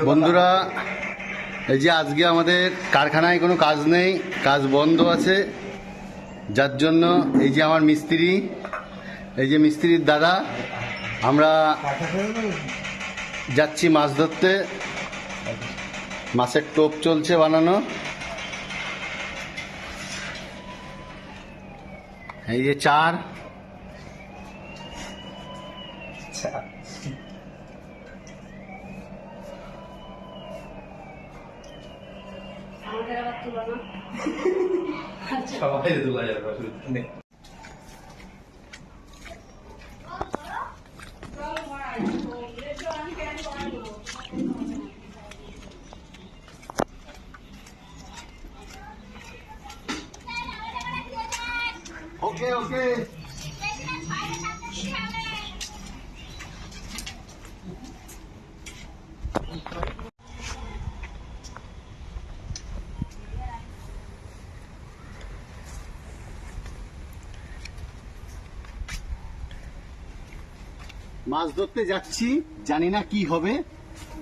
বন্ধুরা, এই যে আজকে আমাদের কারখানায় কোনো কাজ নেই, কাজ বন্ধ আছে, যার জন্য এই যে আমার মিস্ত্রি, এই যে মিস্ত্রির দাদা, আমরা যাচ্ছি মাছ ধরতে। মাছের টোপ চলছে বানানো। এই যে চার, সবাই তোলা যাবে। ওকে ওকে। মাছ ধরতে যাচ্ছি, জানি না কি হবে,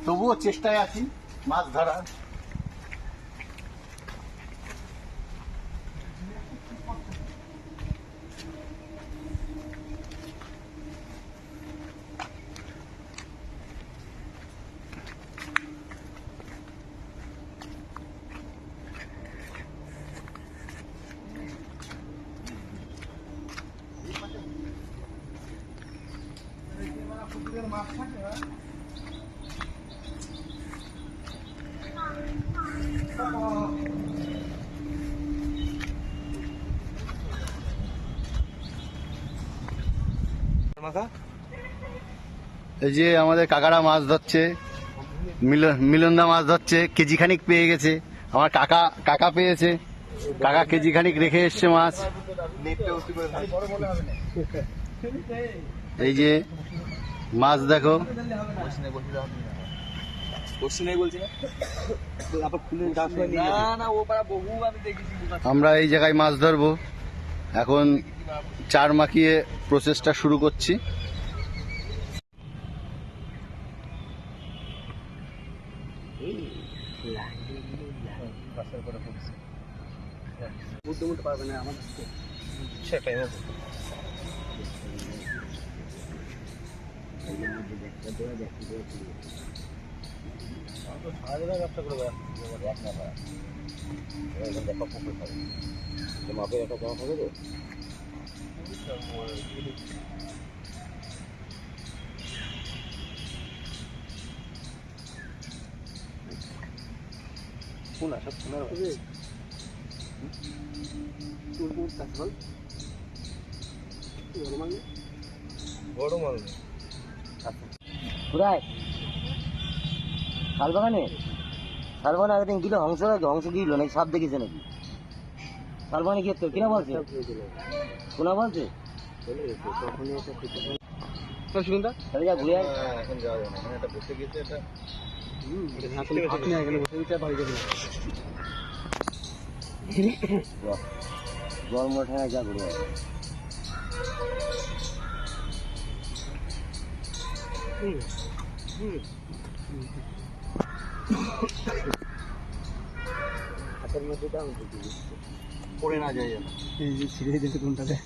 তবুও চেষ্টায় আছি মাছ ধরার। এই যে আমাদের কাকারা মাছ ধরছে, মিলনদা মাছ ধরছে, কেজি খানিক পেয়ে গেছে। আমার কাকা পেয়েছে, কাকা কেজি খানিক রেখে এসছে মাছ। এই যে মাছ দেখো, আমরা এই জায়গায় মাছ ধরবো। এখন চার মাখিয়ে প্রসেসটা শুরু করছি। মাপের একটা কম হবে তো। শালবাগানে শালবাগানে একদিন গিলো হংস হংস গিলো নাকি সাপ দেখেছে নাকি? শালবাগানে গিয়ে তো কিনা বলছে, শোনা বলছে যা ঘুরে জল মোটে যা ঘুরে হাতের মধ্যে দাম পড়ে না যায় যেন। এই যে ছিঁড়ে দিতে কোনটাতে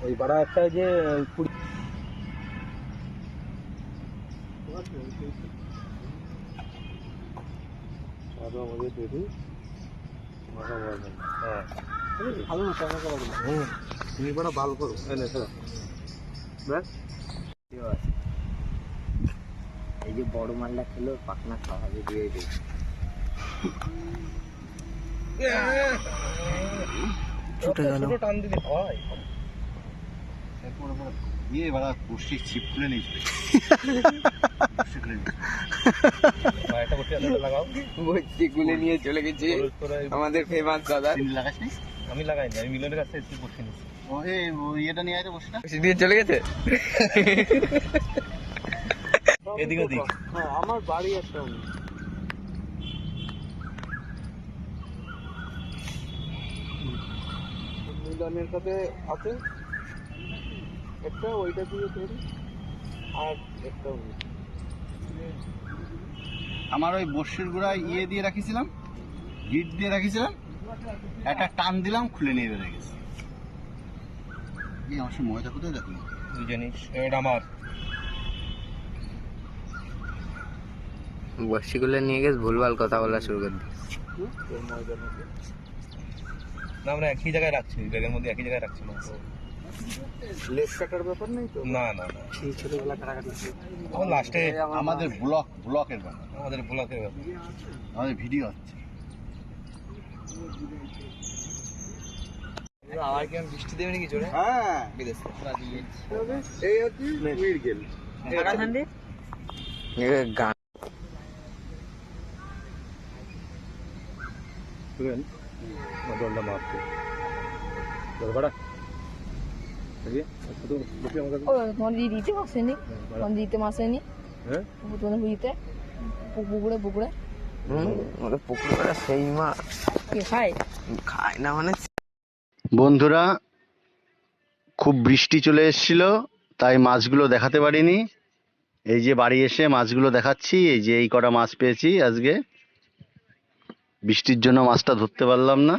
ওই বড় একটা যে তুমি বড় ভালো করো এই যে বড় মালটা খেলো পাখনা খাওয়াবে দিয়ে দিই। ছুটে গেল টান দিলে হয়। ইয়ে বাড়া বসি ছিপ খুলে নিয়েছে একটা করতে লাগাও বসি গুলে নিয়ে চলে গেছে আমাদের ফেমাস দাদা। লাগাস নি? আমি লাগাইনি, আমি মিলনের কাছে এসে বসে নিচ্ছি। ও ইয়েটা নিয়ে আয় তো বসিটা। বসি দিয়ে চলে গেছে। এদিক ওদিক আমার বাড়ি একটা মিলনের সাথে আছে একটা, ওইটা দিয়ে তৈরি আর একটা আমার ওই বর্ষির গোড়ায় ইয়ে দিয়ে রাখিছিলাম, গিট দিয়ে রাখিছিলাম, একটা টান দিলাম খুলে নিয়ে বেড়ে গেছে। এই আমার সে ময়দা কোথায় দেখুন তুই জানিস এটা আমার বসিগুলো নিয়ে গেছে, ভুলভাল কথা বলা শুরু করে দিয়েছে। না, আমরা একই জায়গায় রাখছি, ব্যাগের মধ্যে একই জায়গায় রাখছি না। লেস কাটার ব্যাপার নেই তো? না না না, সেই ছোটবেলা কাটাকাটি আমার লাস্টে আমাদের ব্লকের ব্যাপার, আমাদের ব্লকের ব্যাপার। আমাদের ভিডিও হচ্ছে। আবার কি বৃষ্টি দেবে নাকি জোরে? হ্যাঁ বিদেশ এই হচ্ছে মিরগেল। গান শুনেন জলটা মারছে জলপাড়া তোমার দিতে মাসেনি, তোমার দিতে মাসেনি, হ্যাঁ তোমাদের বুঝিতে পুকুরে পুকুরে ওটা পুকুরে সেই মা কি খায়? খায় না মানে। বন্ধুরা, খুব বৃষ্টি চলে এসেছিল, তাই মাছগুলো দেখাতে পারিনি। এই যে বাড়ি এসে মাছগুলো দেখাচ্ছি। এই যে এই কটা মাছ পেয়েছি আজকে, বৃষ্টির জন্য মাছটা ধরতে পারলাম না।